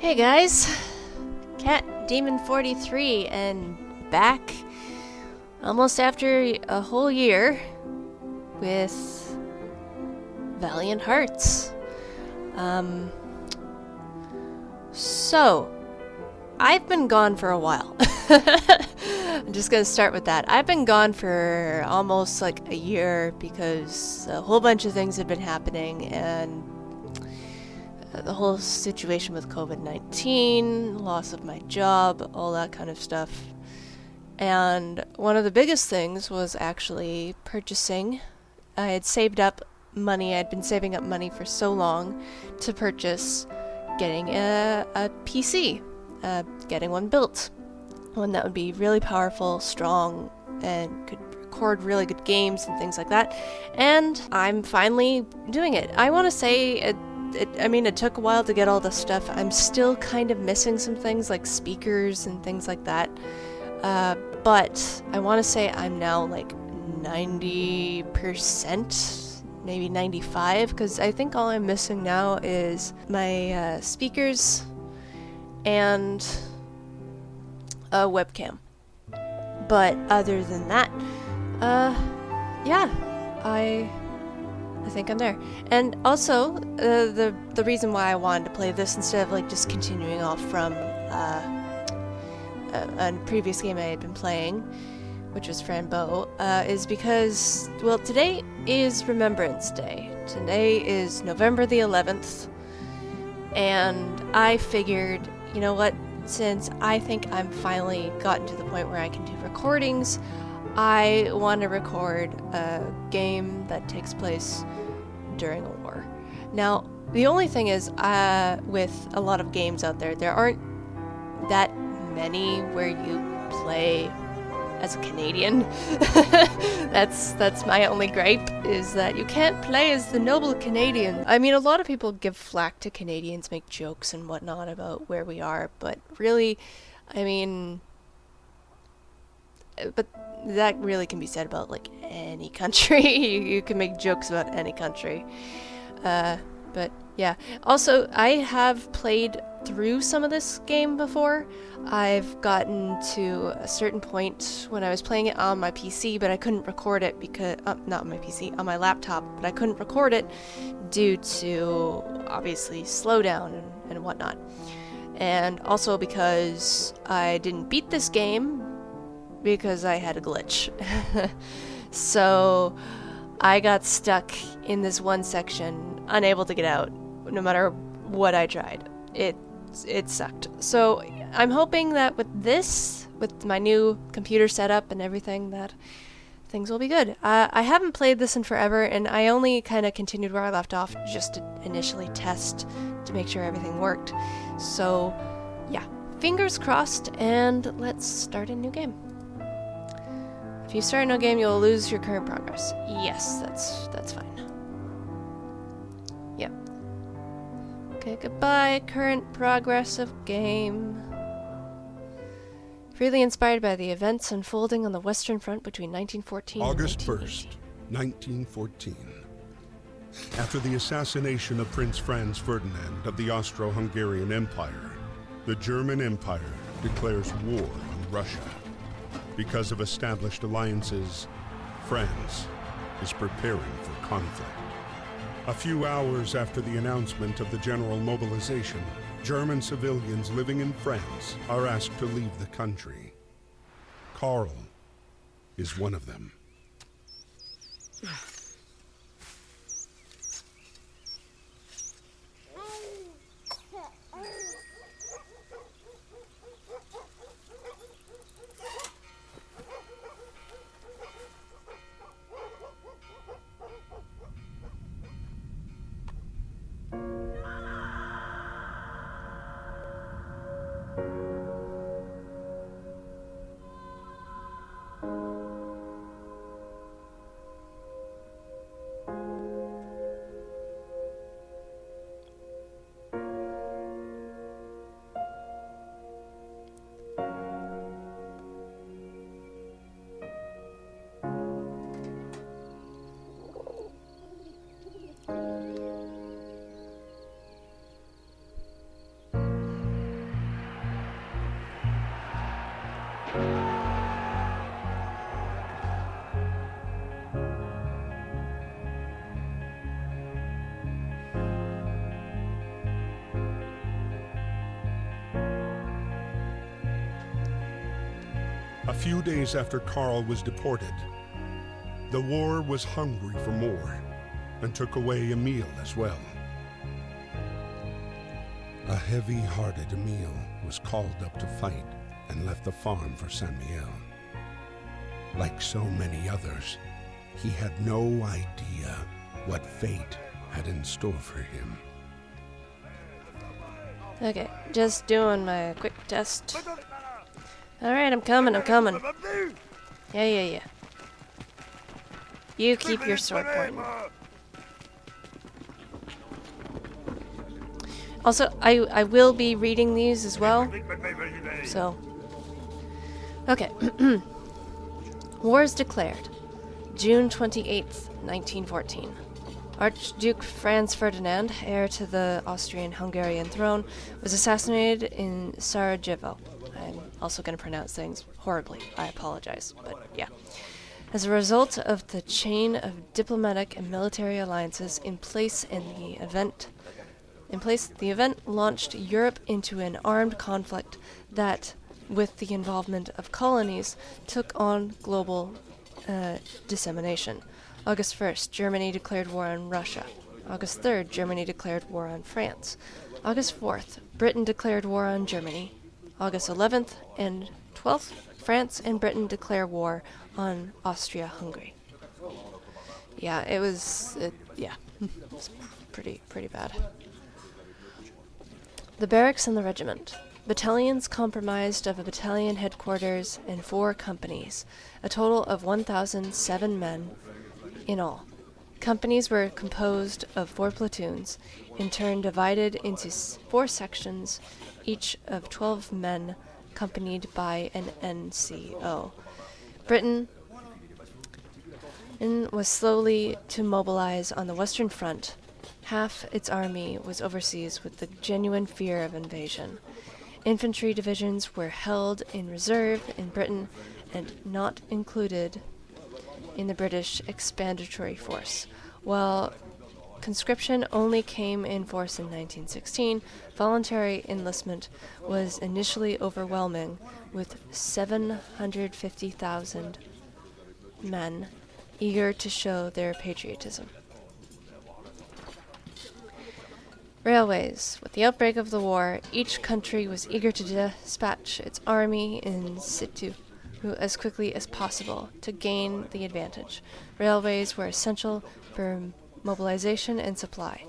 Hey guys, Cat Demon 43 and back almost after a whole year with Valiant Hearts. So I've been gone for a while. I'm just gonna start with that. I've been gone for almost like a year because a whole bunch of things have been happening, and the whole situation with COVID-19, loss of my job, all that kind of stuff. And one of the biggest things was actually purchasing. I had saved up money. I'd been saving up money for so long to purchase getting a PC, getting one built. One that would be really powerful, strong, and could record really good games and things like that. And I'm finally doing it. I want to say it took a while to get all the stuff. I'm still kind of missing some things like speakers and things like that. But I want to say I'm now like 90%, maybe 95%, because I think all I'm missing now is my speakers and a webcam. But other than that, yeah, I think I'm there. And also, the reason why I wanted to play this instead of like just continuing off from a previous game I had been playing, which was Frambeau, is because, well, today is Remembrance Day. Today is November the 11th, and I figured, you know what, since I think I'm finally gotten to the point where I can do recordings, I want to record a game that takes place during a war. Now, the only thing is, with a lot of games out there, there aren't that many where you play as a Canadian. That's my only gripe, is that you can't play as the noble Canadian. I mean, a lot of people give flack to Canadians, make jokes and whatnot about where we are, but really, I mean, but that really can be said about like any country. you can make jokes about any country. But yeah. Also, I have played through some of this game before. I've gotten to a certain point when I was playing it on my PC, but I couldn't record it because, not on my PC, on my laptop, but I couldn't record it due to, obviously, slowdown and whatnot. And also because I didn't beat this game because I had a glitch. So I got stuck in this one section, unable to get out, no matter what I tried. It sucked. So I'm hoping that with this, with my new computer setup and everything, that things will be good. I haven't played this in forever, and I only kind of continued where I left off just to initially test to make sure everything worked. So yeah, fingers crossed, and let's start a new game. If you start a new game, you'll lose your current progress. Yes, that's fine. Yep. Okay, goodbye, current progress of game. Freely inspired by the events unfolding on the Western Front between 1914 August and 1st, 1914. After the assassination of Prince Franz Ferdinand of the Austro-Hungarian Empire, the German Empire declares war on Russia. Because of established alliances, France is preparing for conflict. A few hours after the announcement of the general mobilization, German civilians living in France are asked to leave the country. Karl is one of them. A few days after Karl was deported, the war was hungry for more and took away Emil as well. A heavy-hearted Emil was called up to fight and left the farm for San Miguel. Like so many others, he had no idea what fate had in store for him. Okay, just doing my quick test. Alright, I'm coming. Yeah. You keep your sword pointing. Also, I will be reading these as well. So. Okay. War is declared. June 28th, 1914. Archduke Franz Ferdinand, heir to the Austrian-Hungarian throne, was assassinated in Sarajevo. I'm also going to pronounce things horribly. I apologize, but yeah. As a result of the chain of diplomatic and military alliances in place, the event launched Europe into an armed conflict that, with the involvement of colonies, took on global dissemination. August 1st, Germany declared war on Russia. August 3rd, Germany declared war on France. August 4th, Britain declared war on Germany. August 11th and 12th, France and Britain declare war on Austria-Hungary. Yeah, it was pretty bad. The barracks and the regiment. Battalions comprised of a battalion headquarters and 4 companies, a total of 1,007 men in all. Companies were composed of 4 platoons, in turn divided into 4 sections, each of 12 men, accompanied by an NCO. Britain was slowly to mobilize on the Western Front. Half its army was overseas with the genuine fear of invasion. Infantry divisions were held in reserve in Britain and not included in the British expandatory force. While conscription only came in force in 1916, voluntary enlistment was initially overwhelming, with 750,000 men eager to show their patriotism. Railways. With the outbreak of the war, each country was eager to dispatch its army in situ as quickly as possible to gain the advantage. Railways were essential for mobilization and supply.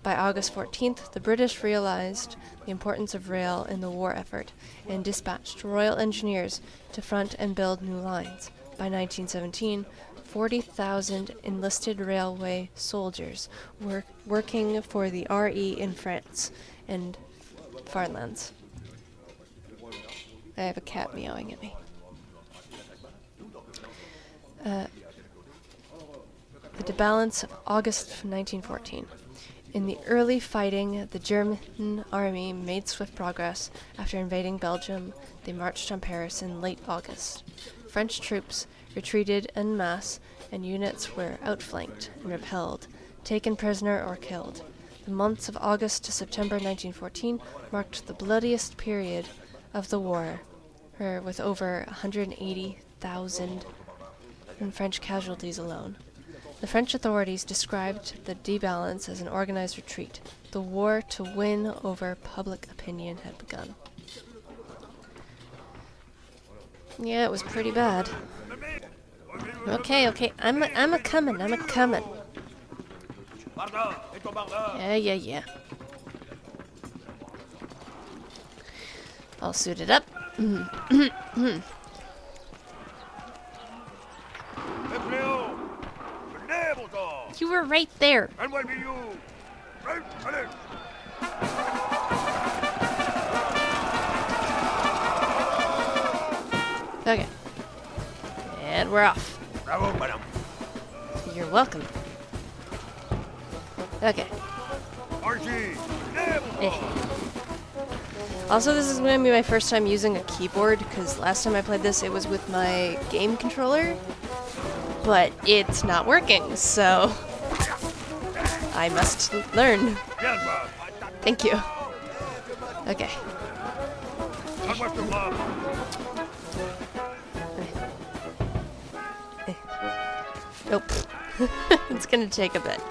By August 14th, the British realized the importance of rail in the war effort and dispatched Royal Engineers to front and build new lines. By 1917, 40,000 enlisted railway soldiers were working for the RE in France and Farnlands. I have a cat meowing at me. The debalance of August 1914. In the early fighting, the German army made swift progress. After invading Belgium, they marched on Paris in late August. French troops retreated en masse, and units were outflanked and repelled, taken prisoner or killed. The months of August to September 1914 marked the bloodiest period of the war, with over 180,000 French casualties alone. The French authorities described the debalance as an organized retreat. The war to win over public opinion had begun. Yeah, it was pretty bad. Okay, I'm a coming. Yeah. All suited up. You were right there. Okay. And we're off. Bravo, madam. You're welcome. Okay. Also, this is going to be my first time using a keyboard, because last time I played this, it was with my game controller, but it's not working, so I must learn. Thank you. Okay. Nope. It's gonna take a bit.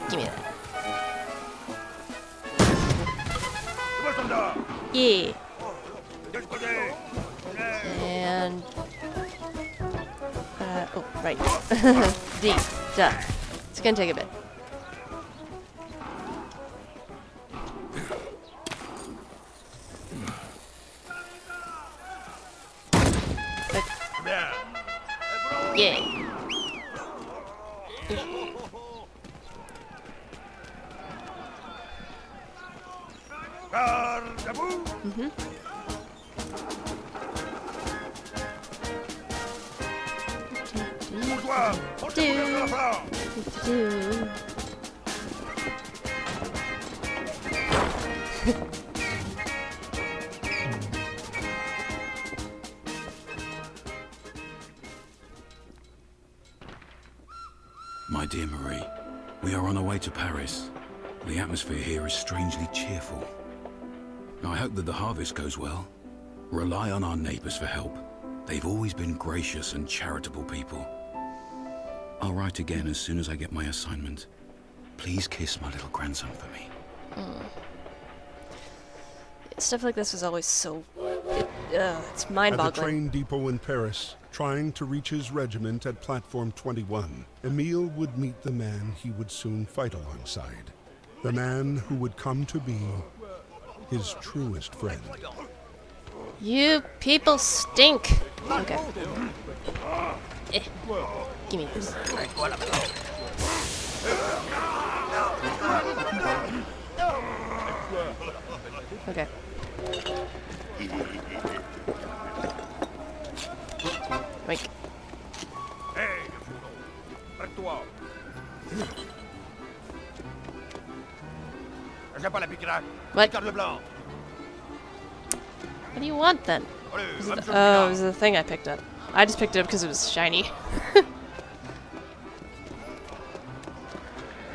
Give me that. Yeah. And... oh, right. D. Duh. It's gonna take a bit. Yeah. Mm-hmm. My dear Marie, we are on our way to Paris. The atmosphere here is strangely cheerful. I hope that the harvest goes well. Rely on our neighbors for help. They've always been gracious and charitable people. I'll write again as soon as I get my assignment. Please kiss my little grandson for me. Stuff like this is always so... it's At the mind-boggling. train depot in Paris, trying to reach his regiment at Platform 21, Emile would meet the man he would soon fight alongside. The man who would come to be his truest friend. You people stink! Okay. Give me this. Okay. Wait. What? What do you want then? Oh, it was the thing I picked up. I just picked it up because it was shiny.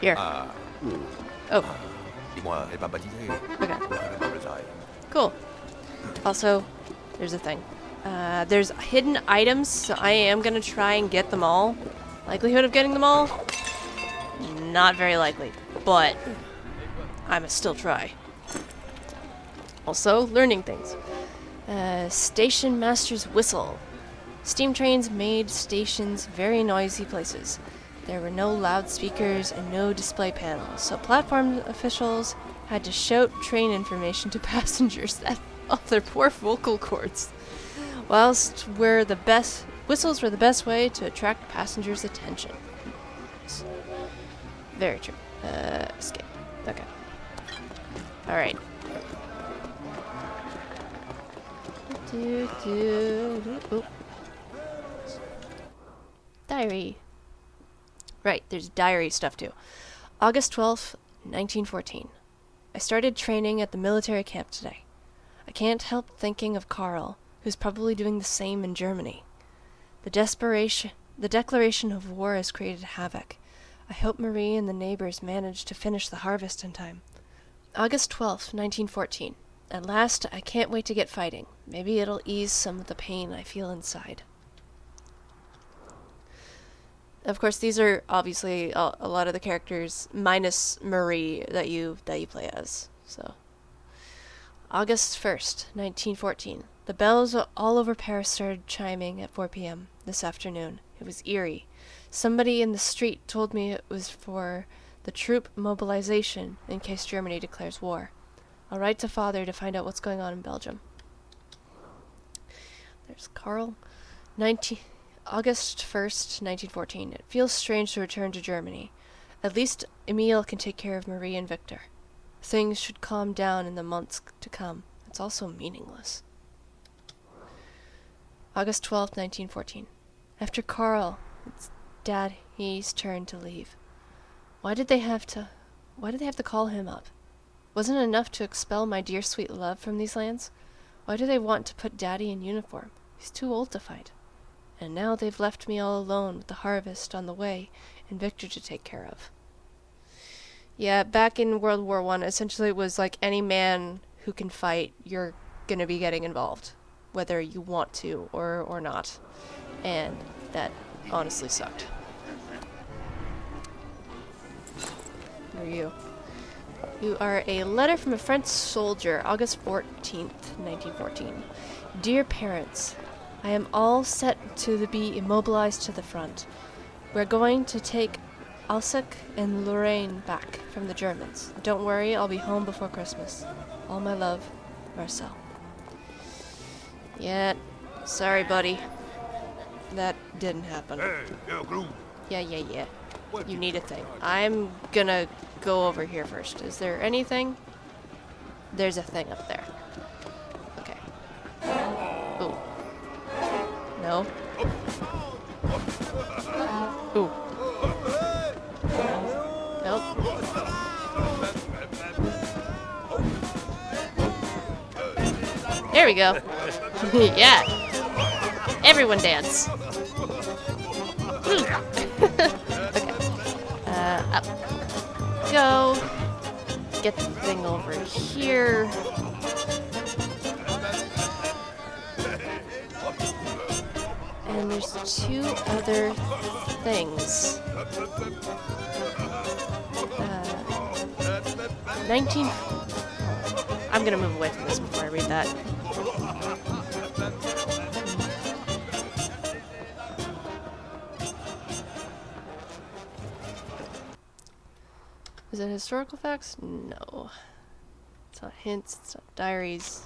Here. Oh. Okay. Cool. Also, there's a thing. There's hidden items, so I am gonna try and get them all. Likelihood of getting them all? Not very likely, but I must still try. Also, learning things. Station master's whistle. Steam trains made stations very noisy places. There were no loudspeakers and no display panels, so platform officials had to shout train information to passengers that their poor vocal cords. Whilst whistles were the best way to attract passengers' attention. Very true. Escape. Okay. Alright. Oh. Diary. Right, there's diary stuff too. August 12th, 1914. I started training at the military camp today. I can't help thinking of Karl, who's probably doing the same in Germany. The declaration of war has created havoc. I hope Marie and the neighbors manage to finish the harvest in time. August 12th, 1914. At last, I can't wait to get fighting. Maybe it'll ease some of the pain I feel inside. Of course, these are obviously a lot of the characters, minus Marie, that you play as. So, August 1st, 1914. The bells all over Paris started chiming at 4 p.m. this afternoon. It was eerie. Somebody in the street told me it was for the troop mobilization in case Germany declares war. I'll write to Father to find out what's going on in Belgium. There's Karl. August 1st, 1914. It feels strange to return to Germany. At least Emile can take care of Marie and Victor. Things should calm down in the months to come. It's also meaningless. August 12th, 1914. After Karl, it's Daddy's turn to leave. Why did they have to call him up? Wasn't it enough to expel my dear sweet love from these lands? Why do they want to put Daddy in uniform? He's too old to fight. And now they've left me all alone with the harvest on the way and Victor to take care of. Yeah, back in World War I, essentially it was like any man who can fight, you're gonna be getting involved, whether you want to or not. And that honestly sucked. Who are you? You are a letter from a French soldier, August 14th, 1914. Dear parents, I am all set to be immobilized to the front. We're going to take Alsace and Lorraine back from the Germans. Don't worry, I'll be home before Christmas. All my love, Marcel. Yeah, sorry, buddy. That didn't happen. Yeah. You need a thing. I'm gonna go over here first. Is there anything? There's a thing up there. Okay. Ooh. No. Ooh. Nope. There we go. Yeah. Everyone dance. Okay. Up. Go. Get the thing over here. And there's two other things. 19... I'm gonna move away from this before I read that. Is it historical facts? No. It's not hints, it's not diaries.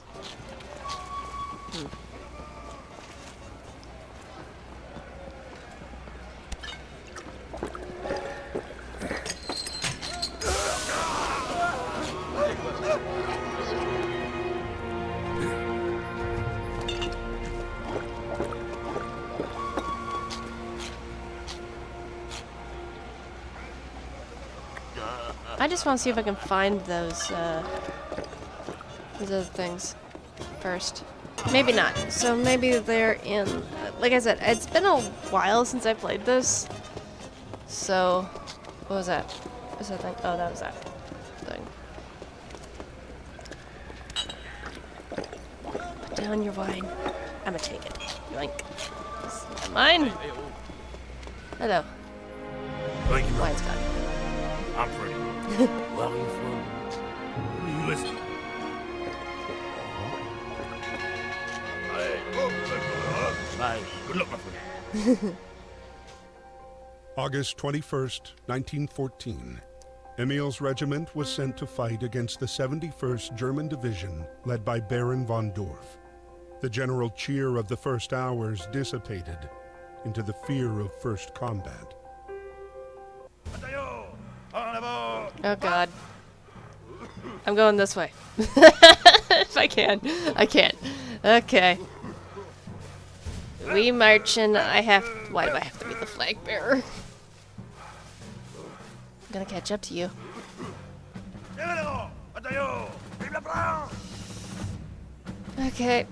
I just want to see if I can find those other things first. Maybe not. So maybe they're in... like I said, it's been a while since I played this. So... what was that? What was that thing? Oh, that was that thing. Put down your wine. I'ma take it. Yoink. This is mine. Hello. Thank you. Wine's gone. I'm free. Where are you from? Who are you listening? Bye. Good luck, my friend. August 21st, 1914. Emil's regiment was sent to fight against the 71st German Division, led by Baron von Dorf. The general cheer of the first hours dissipated into the fear of first combat. Oh god. I'm going this way. If I can. I can't. Okay. We marching. I have... why do I have to be the flag bearer? I'm gonna catch up to you. Okay.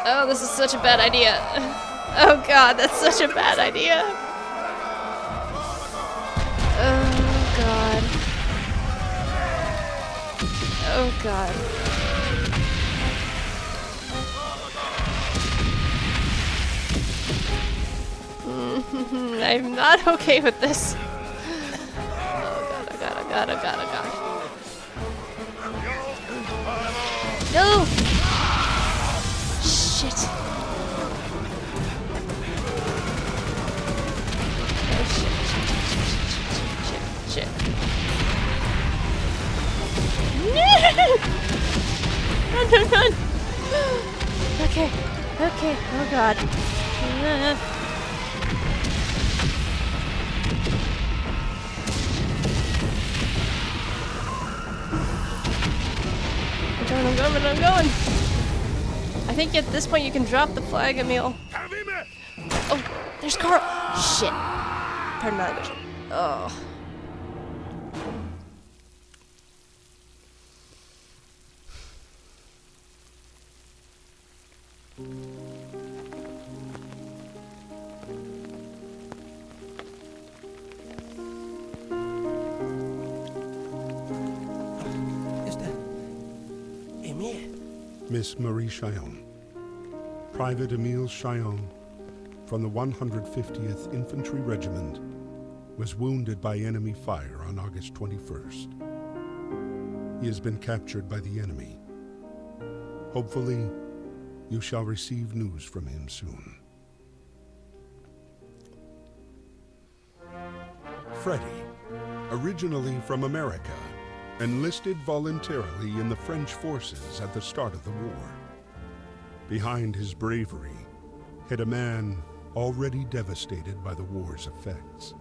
Oh, this is such a bad idea. Oh god, that's such a bad idea. Oh god. Oh god. I'm not okay with this. Oh god, oh god, oh god, oh god, oh god. No! Shit. Oh shit. Run! Okay, oh god. I'm going. I think at this point you can drop the flag, Emil. Oh, there's Carl. Shit. Pardon my language. Oh. Is that Emil? Miss Marie Chillon. Private Emile Chillon from the 150th Infantry Regiment was wounded by enemy fire on August 21st. He has been captured by the enemy. Hopefully, you shall receive news from him soon. Freddie, originally from America, enlisted voluntarily in the French forces at the start of the war. Behind his bravery hid a man already devastated by the war's effects.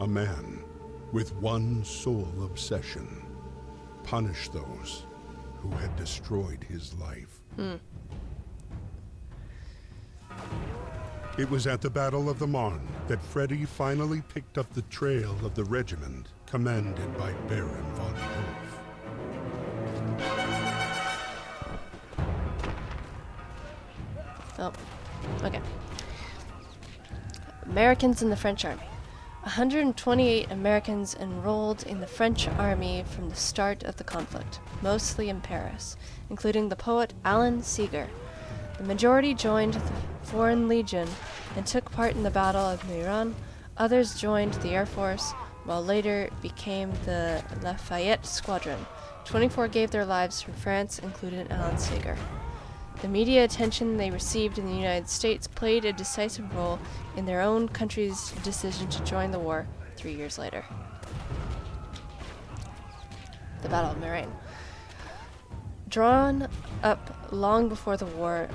A man with one sole obsession: punish those who had destroyed his life. It was at the Battle of the Marne that Freddie finally picked up the trail of the regiment commanded by Baron von Wolff. Oh, okay. Americans in the French Army. 128 Americans enrolled in the French Army from the start of the conflict, mostly in Paris, including the poet Alan Seeger. The majority joined the Foreign Legion and took part in the Battle of Meran. Others joined the Air Force, while later became the Lafayette Squadron. 24 gave their lives for France, including Alan Seeger. The media attention they received in the United States played a decisive role in their own country's decision to join the war 3 years later. The Battle of Meran. Drawn up long before the war,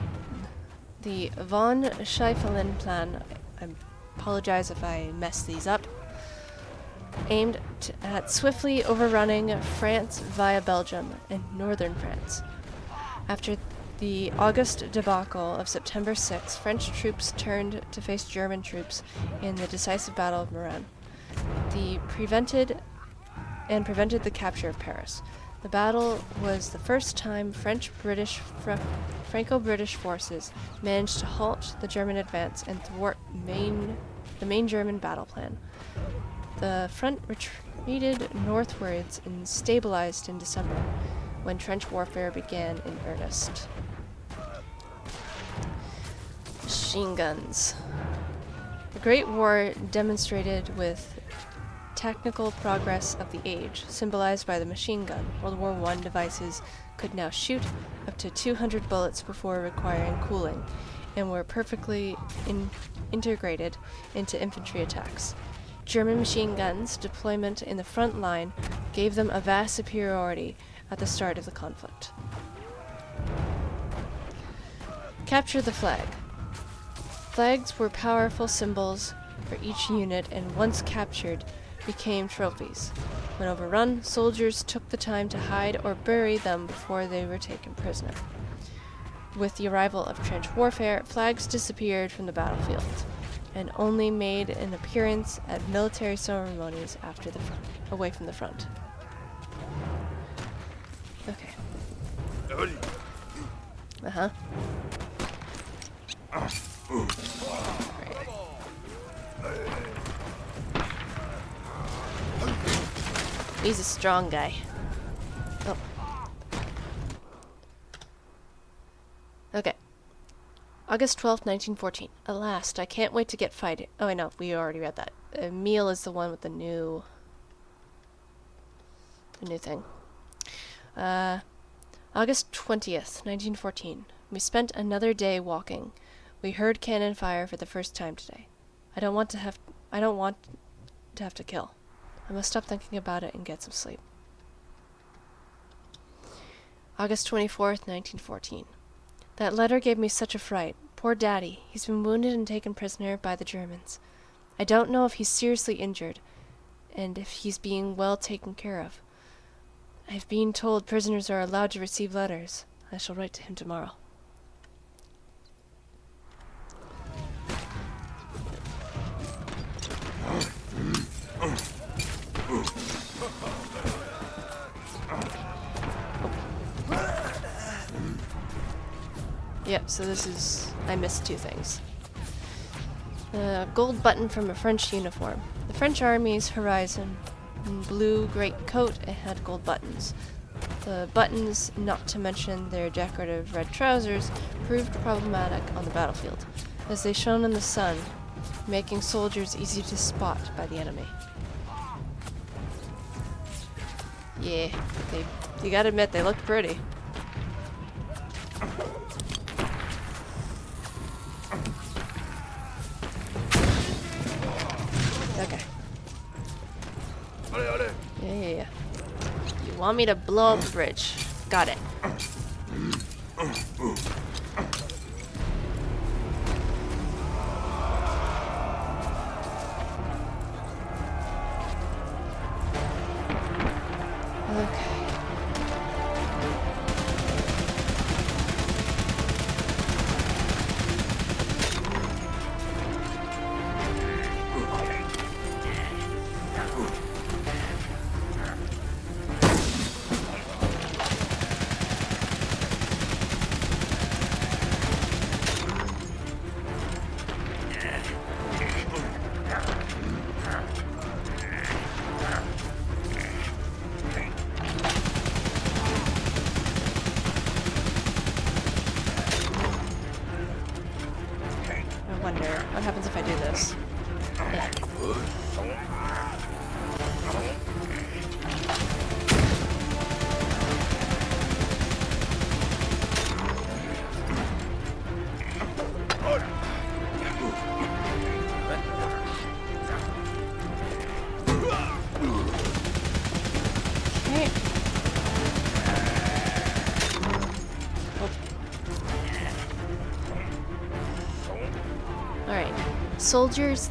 the von Schiefelin Plan, I apologize if I mess these up, aimed at swiftly overrunning France via Belgium and northern France. After the August debacle of September 6, French troops turned to face German troops in the decisive Battle of Meran. Prevented the capture of Paris. The battle was the first time Franco-British forces managed to halt the German advance and thwart the main German battle plan. The front retreated northwards and stabilized in December, when trench warfare began in earnest. Machine guns. The Great War demonstrated with technical progress of the age, symbolized by the machine gun. World War I devices could now shoot up to 200 bullets before requiring cooling, and were perfectly integrated into infantry attacks. German machine guns' deployment in the front line gave them a vast superiority at the start of the conflict. Capture the flag. Flags were powerful symbols for each unit, and once captured, became trophies. When overrun, soldiers took the time to hide or bury them before they were taken prisoner. With the arrival of trench warfare, flags disappeared from the battlefield and only made an appearance at military ceremonies after away from the front. Okay. Uh-huh. He's a strong guy. Oh. Okay. August 12th, 1914. At last, I can't wait to get fighting. Oh, I know, we already read that. Emile is the one with the new thing. August 20th, 1914. We spent another day walking. We heard cannon fire for the first time today. I don't want to have to kill. I must stop thinking about it and get some sleep. August 24th, 1914. That letter gave me such a fright. Poor Daddy. He's been wounded and taken prisoner by the Germans. I don't know if he's seriously injured, and if he's being well taken care of. I've been told prisoners are allowed to receive letters. I shall write to him tomorrow. Yep, so this is... I missed two things. Gold button from a French uniform. The French Army's horizon blue great coat, it had gold buttons. The buttons, not to mention their decorative red trousers, proved problematic on the battlefield, as they shone in the sun, making soldiers easy to spot by the enemy. Yeah, you gotta admit, they looked pretty. Okay. Yeah. You want me to blow up the bridge? Got it. Okay. I wonder what happens if I do this. Yeah. Okay. Alright. Soldiers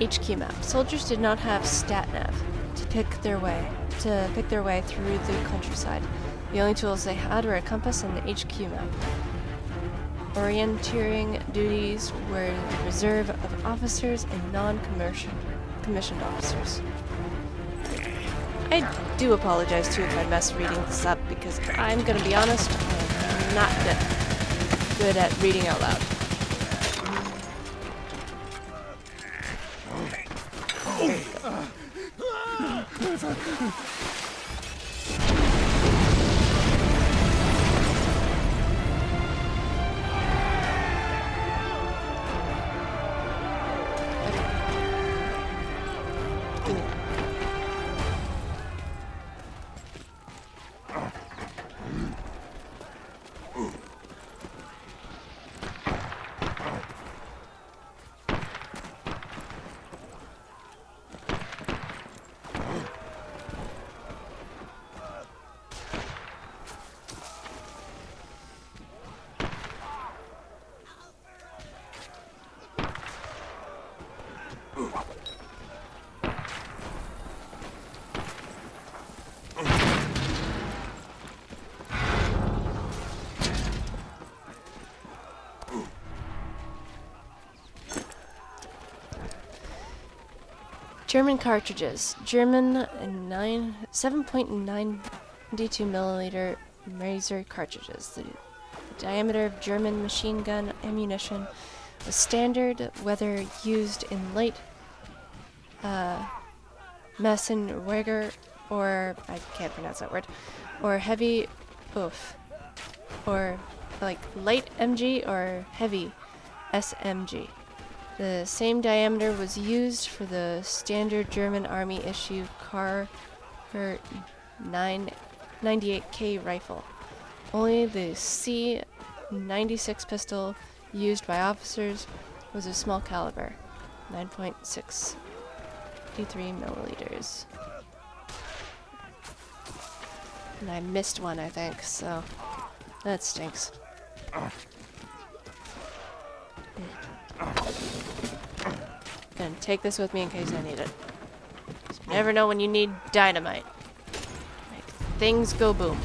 HQ map. Soldiers did not have stat nav to pick their way through the countryside. The only tools they had were a compass and the HQ map. Orienteering duties were the reserve of officers and non-commissioned officers. I do apologize too if I mess reading this up, because I'm gonna be honest, I'm not good at reading out loud. There you go. Give me that. German cartridges. German 7.92 milliliter Maser cartridges. The diameter of German machine gun ammunition was standard, whether used in light Massenwerger, or I can't pronounce that word, or heavy or like light MG or heavy SMG. The same diameter was used for the standard German Army issue Karger 98K rifle. Only the C96 pistol used by officers was a small caliber, 9.63 milliliters. And I missed one, I think, so that stinks. Gonna take this with me in case I need it. You never know when you need dynamite. Make things go boom.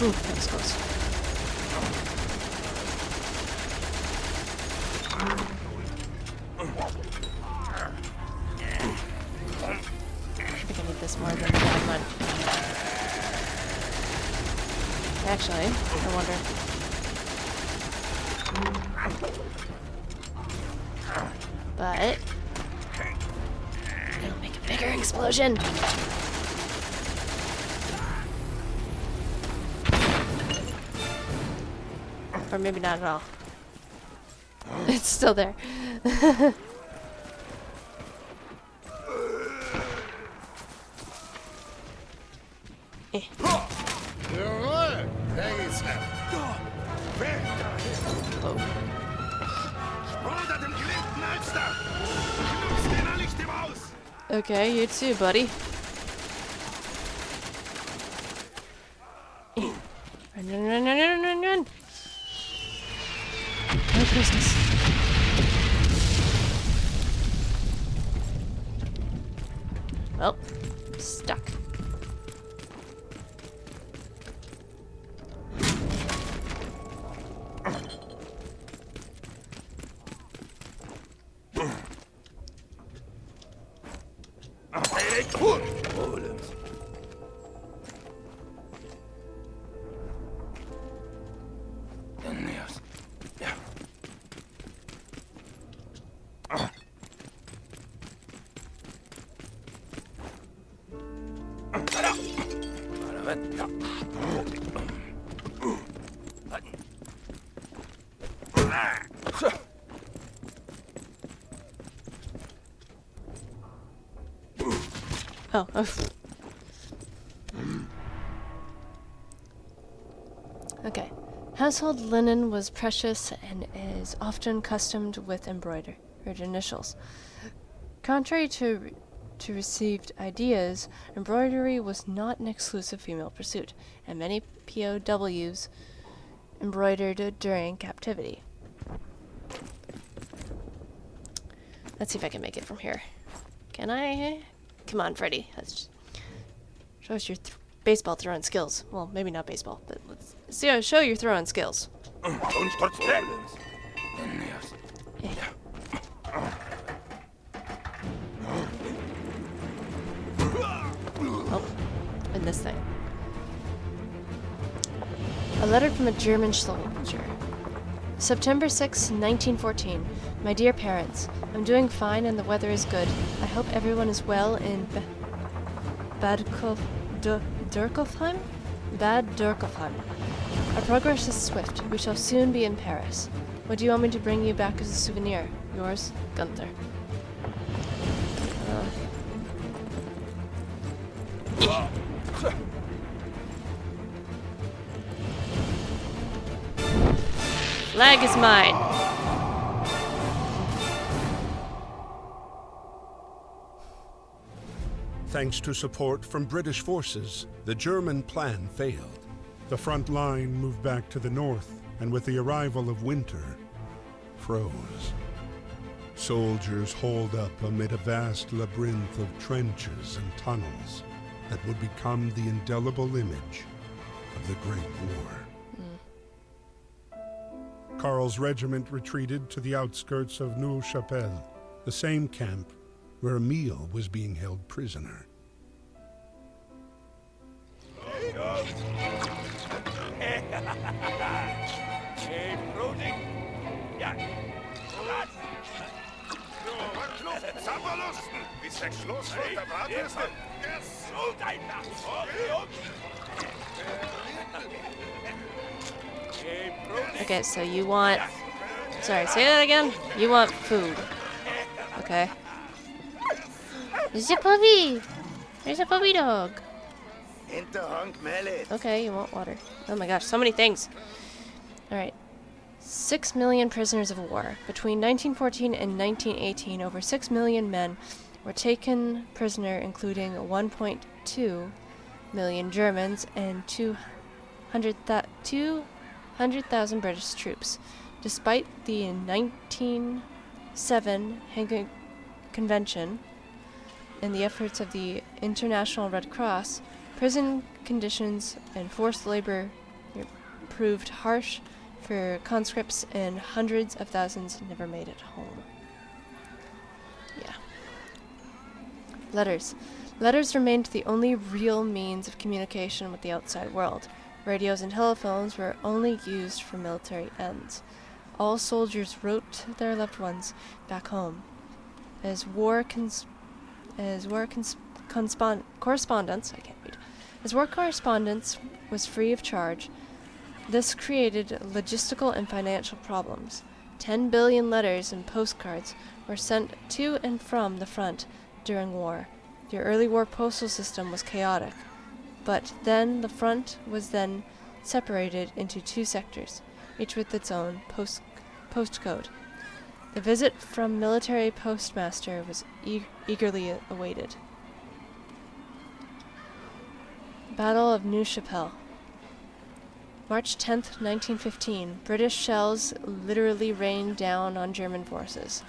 Ooh, that was close. I think I need this more than the bad one. Actually, I wonder. But it'll make a bigger explosion. Or maybe not at all. It's still there. Eh. Jawohl! Da geht's ab. Oh. Unter dem gelähmten Alster! Knupst den Licht im Haus! Okay, you too, buddy. Run, run, run, run, run, run, run! Merry Christmas. Well, stuck. Oh, okay. Household linen was precious and is often customed with embroidered initials. Contrary to received ideas, embroidery was not an exclusive female pursuit, and many POWs embroidered during captivity. Let's see if I can make it from here. Can I? Come on, Freddy. Let's show us your baseball throwing skills. Well, maybe not baseball, but let's see. Show your throwing skills. Oh, and this thing. A letter from a German soldier. September 6, 1914. My dear parents, I'm doing fine and the weather is good. I hope everyone is well in Bad Dürkheim? Bad Dürkheim. Our progress is swift. We shall soon be in Paris. What do you want me to bring you back as a souvenir? Yours, Gunther. Flag is mine. Thanks to support from British forces, the German plan failed. The front line moved back to the north, and with the arrival of winter, froze. Soldiers holed up amid a vast labyrinth of trenches and tunnels that would become the indelible image of the Great War. Karl's regiment retreated to the outskirts of Neuve-Chapelle, the same camp where Emile was being held prisoner. Okay, so you want... Sorry, say that again? You want food. Okay. There's a puppy! There's a puppy dog. Okay, you want water. Oh my gosh, so many things. Alright. 6 million prisoners of war. Between 1914 and 1918, over 6 million men were taken prisoner, including 1.2 million Germans and 200,000 British troops. Despite the 1907 Hague Convention and the efforts of the International Red Cross, prison conditions and forced labor proved harsh for conscripts, and hundreds of thousands never made it home. Yeah. Letters. Letters remained the only real means of communication with the outside world. Radios and telephones were only used for military ends. All soldiers wrote to their loved ones back home. As war correspondence, I can't read. As war correspondence was free of charge, this created logistical and financial problems. 10 billion letters and postcards were sent to and from the front during war. The early war postal system was chaotic, but then the front was then separated into 2 sectors, each with its own postcode. The visit from military postmaster was eagerly awaited. Battle of Neuve Chapelle. March 10th, 1915, British shells literally rained down on German forces.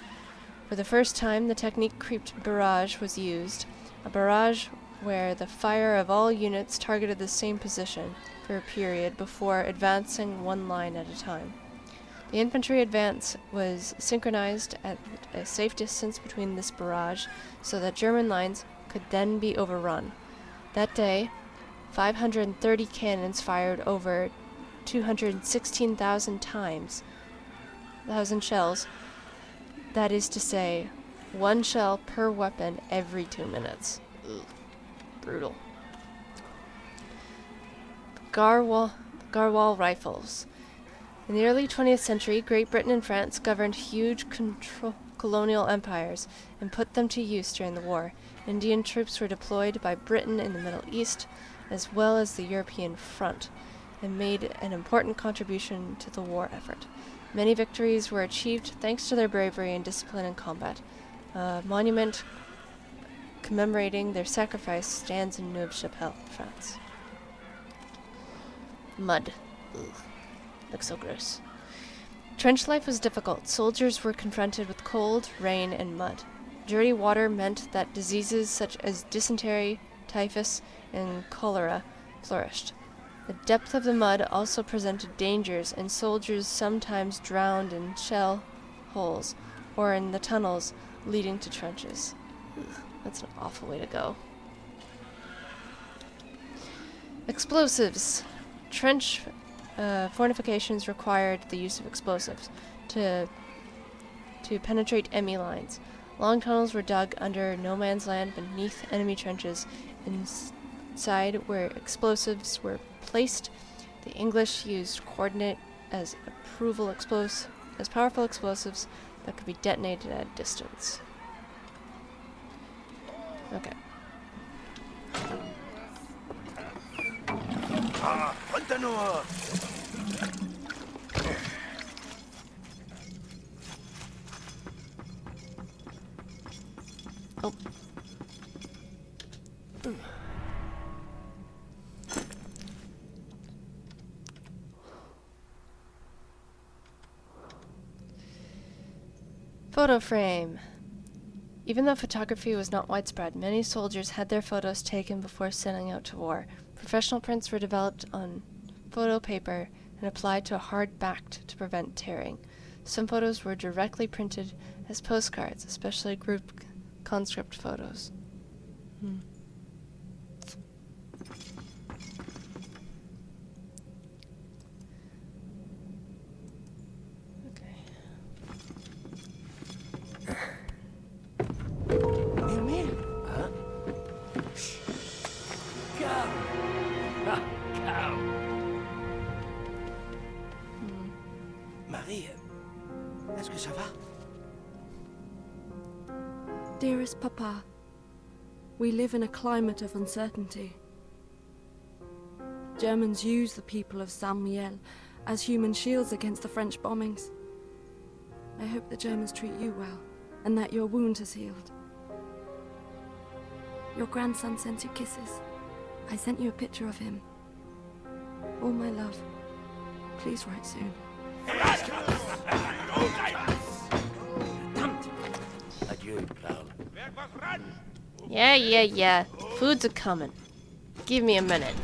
For the first time, the technique-creeped barrage was used, a barrage where the fire of all units targeted the same position for a period before advancing one line at a time. The infantry advance was synchronized at a safe distance between this barrage so that German lines could then be overrun. That day, 530 cannons fired over 216,000 times, 1,000 shells. That is to say, 1 shell per weapon every 2 minutes. Ugh. Brutal. Garwal rifles. In the early 20th century, Great Britain and France governed huge colonial empires and put them to use during the war. Indian troops were deployed by Britain in the Middle East, as well as the European front, and made an important contribution to the war effort. Many victories were achieved thanks to their bravery and discipline in combat. A monument commemorating their sacrifice stands in Neuve Chapelle, France. Mud. Ugh. Looks so gross. Trench life was difficult. Soldiers were confronted with cold, rain, and mud. Dirty water meant that diseases such as dysentery, typhus, and cholera flourished. The depth of the mud also presented dangers, and soldiers sometimes drowned in shell holes or in the tunnels leading to trenches. Ugh, that's an awful way to go. Explosives. Trench fortifications required the use of explosives to penetrate enemy lines. Long tunnels were dug under no man's land beneath enemy trenches. Inside where explosives were placed, the English used coordinate as powerful explosives that could be detonated at a distance. Okay. Oh. Photo frame. Even though photography was not widespread, many soldiers had their photos taken before sending out to war. Professional prints were developed on photo paper and applied to a hard back to prevent tearing. Some photos were directly printed as postcards, especially group conscript photos. Okay. Emil? Huh? Cow! Ah, cow! Marie, est-ce que ça va? Dearest Papa, we live in a climate of uncertainty. Germans use the people of Saint-Mihiel as human shields against the French bombings. I hope the Germans treat you well, and that your wound has healed. Your grandson sends you kisses. I sent you a picture of him. All my love. Please write soon. Adieu, Karl. Yeah. Food's a-comin'. Give me a minute.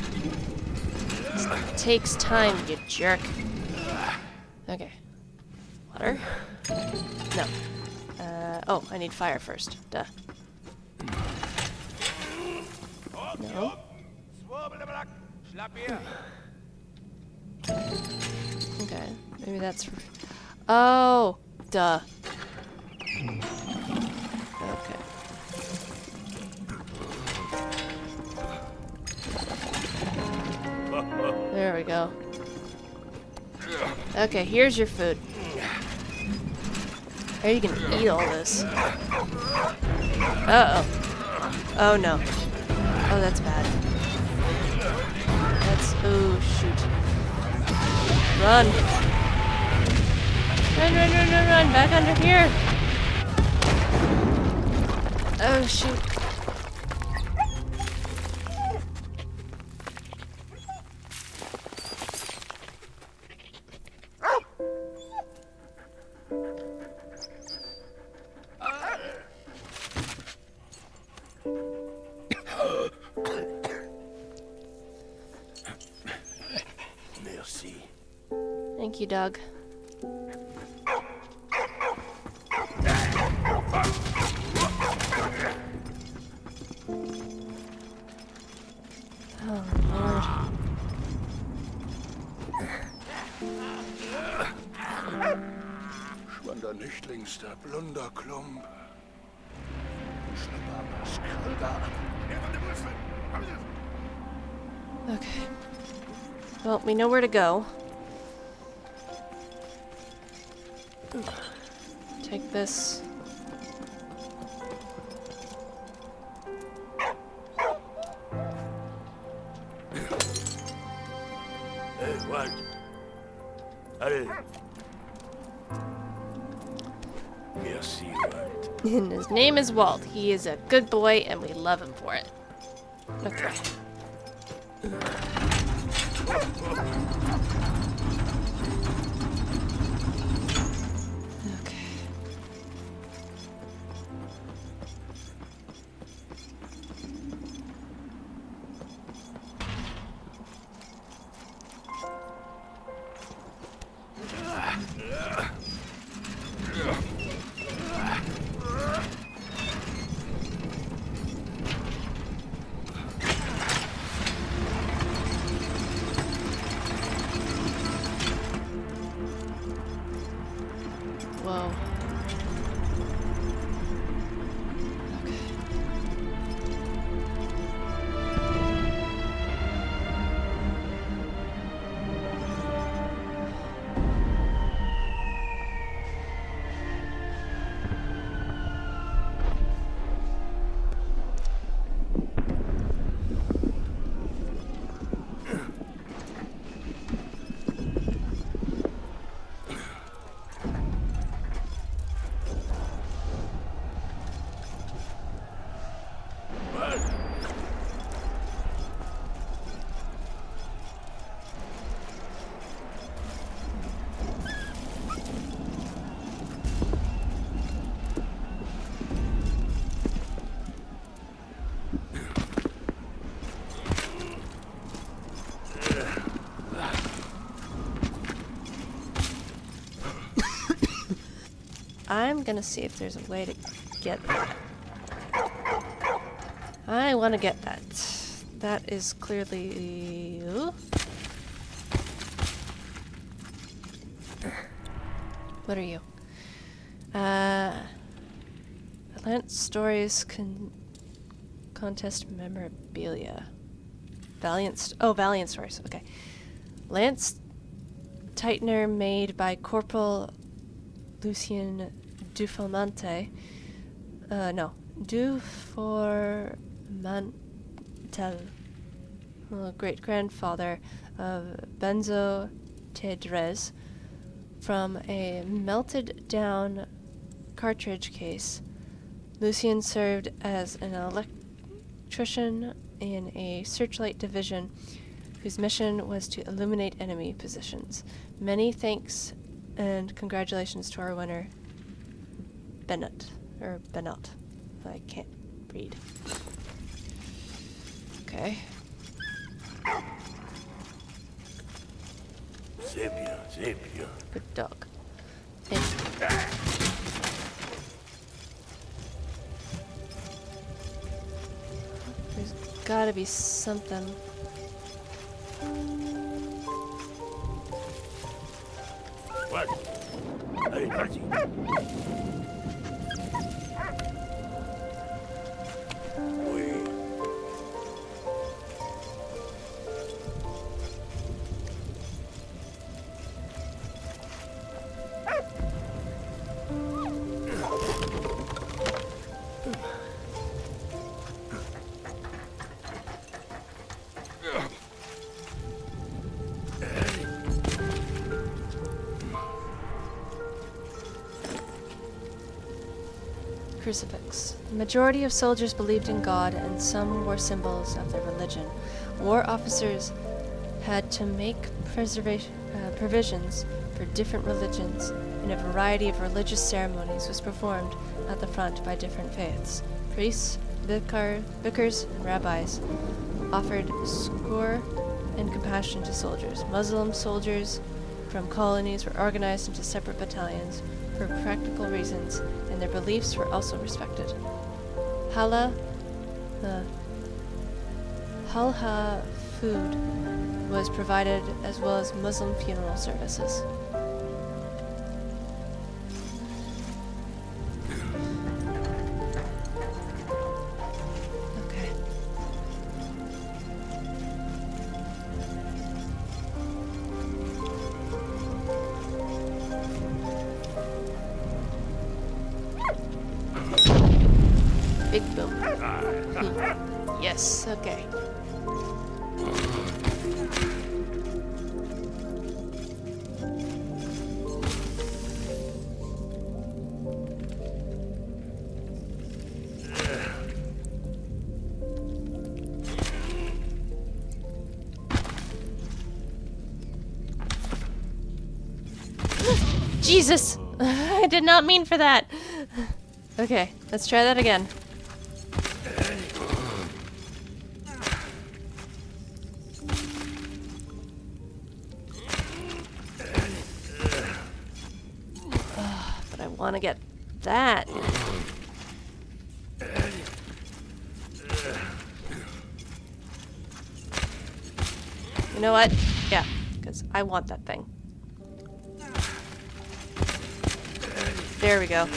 It takes time, you jerk. Okay. Water? No. Oh, I need fire first. Duh. No. Maybe that's... Oh! Duh. Okay. There we go. Okay, here's your food. How are you gonna eat all this? Uh-oh. Oh no. Oh, that's bad. That's... Oh, shoot. Run! Run, run, run, run, run! Back under here! Oh, shoot. Merci. Thank you, Doug. Oh, Lord. Schwander Nichtlingster, Blunderklump. Schnuppermaß, Krüger. Okay. Well, we know where to go. Take this. Hey, what? Allez. Merci, Walt. And his name is Walt. He is a good boy, and we love him for it. Okay. Okay. Whoa. Okay. I'm gonna see if there's a way to get that. I want to get that. That is clearly... Ooh. What are you? Valiant Stories Contest Memorabilia. Valiant Stories, okay. Lance Tightener made by Corporal Lucien Duformantel. Duformantel, great-grandfather of Benzo Tedrez, from a melted-down cartridge case. Lucien served as an electrician in a searchlight division whose mission was to illuminate enemy positions. Many thanks and congratulations to our winner, Bennett. I can't read. Okay. C'est bien, c'est bien. Good dog. Thank you. There's gotta be something. What? Allez, parti. Oui. Crucifix. The majority of soldiers believed in God, and some wore symbols of their religion. War officers had to make provisions for different religions, and a variety of religious ceremonies was performed at the front by different faiths. Priests, vicars, and rabbis offered succor and compassion to soldiers. Muslim soldiers from colonies were organized into separate battalions for practical reasons, and their beliefs were also respected. Halha food was provided, as well as Muslim funeral services. Okay. Big boom. Yes, okay. Jesus! I did not mean for that. Okay, let's try that again. But I want to get that. You know what? Yeah, because I want that thing. There we go.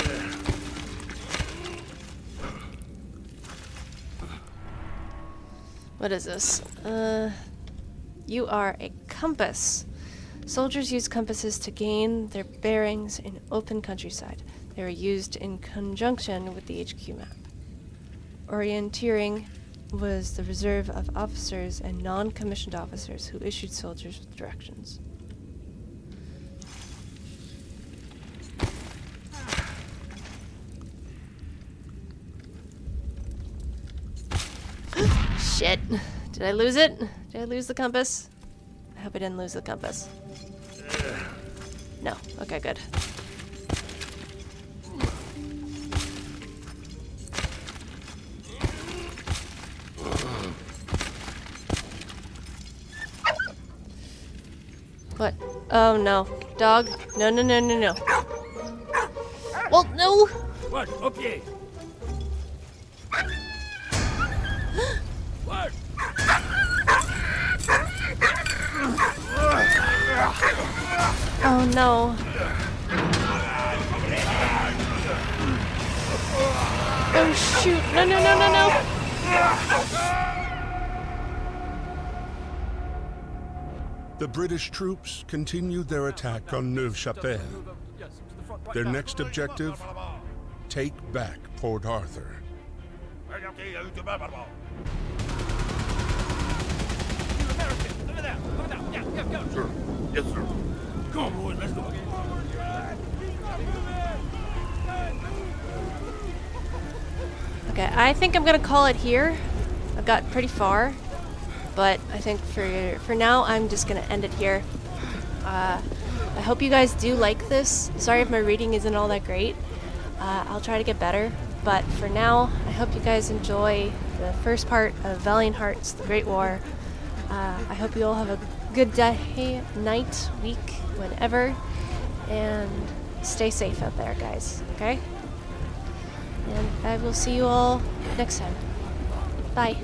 What is this? You are a compass. Soldiers use compasses to gain their bearings in open countryside. They are used in conjunction with the HQ map. Orienteering was the reserve of officers and non-commissioned officers who issued soldiers with directions. Shit. Did I lose it? Did I lose the compass? I hope I didn't lose the compass. No. Okay, good. What? Oh no. Dog. No, no, no, no, no. Well, no! What? Okay. What? Oh no. Oh shoot. No, no, no, no, no. The British troops continued their attack on Neuve-Chapelle. Their next objective, take back Port Arthur. Sir. Yes, sir. Come on, boys, let's go. Okay, I think I'm gonna call it here. I've got pretty far, but I think for now I'm just gonna end it here. I hope you guys do like this. Sorry if my reading isn't all that great. I'll try to get better, but for now, I hope you guys enjoy the first part of Valiant Hearts: The Great War. I hope you all have a good day, night, week, whenever, and stay safe out there, guys, okay? And I will see you all next time. Bye.